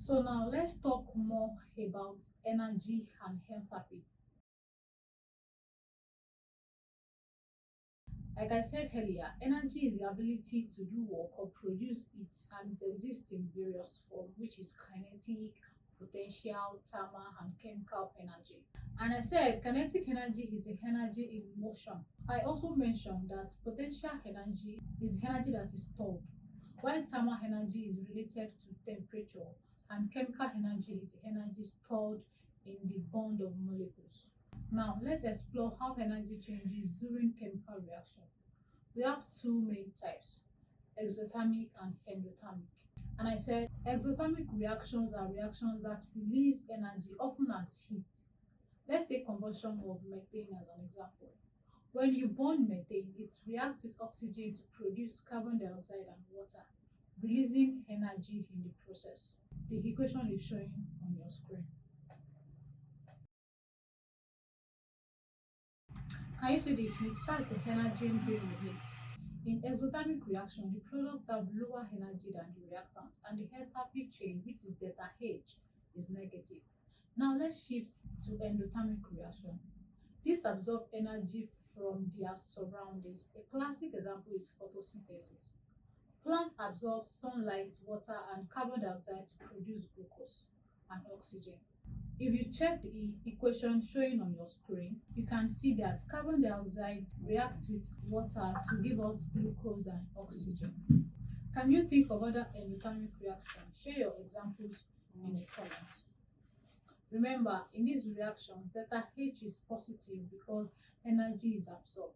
So now let's talk more about energy and enthalpy. Like I said earlier, energy is the ability to do work or produce it, and it exists in various forms, which is kinetic, potential, thermal, and chemical energy. And I said kinetic energy is the energy in motion. I also mentioned that potential energy is the energy that is stored, while thermal energy is related to temperature, and chemical energy is the energy stored in the bond of molecules. Now, let's explore how energy changes during chemical reaction. We have two main types, exothermic and endothermic. And I said exothermic reactions are reactions that release energy, often as heat. Let's take combustion of methane as an example. When you burn methane, it reacts with oxygen to produce carbon dioxide and water, releasing energy in the process. The equation is showing on your screen. Can you see the heat? That's the energy being released. In exothermic reaction, the products have lower energy than the reactants, and the enthalpy change, which is delta H, is negative. Now let's shift to endothermic reaction. This absorbs energy from their surroundings. A classic example is photosynthesis. Plants absorb sunlight, water, and carbon dioxide to produce glucose and oxygen. If you check the equation showing on your screen, you can see that carbon dioxide reacts with water to give us glucose and oxygen. Can you think of other endothermic reactions? Share your examples in the comments. Remember, in this reaction, delta H is positive because energy is absorbed.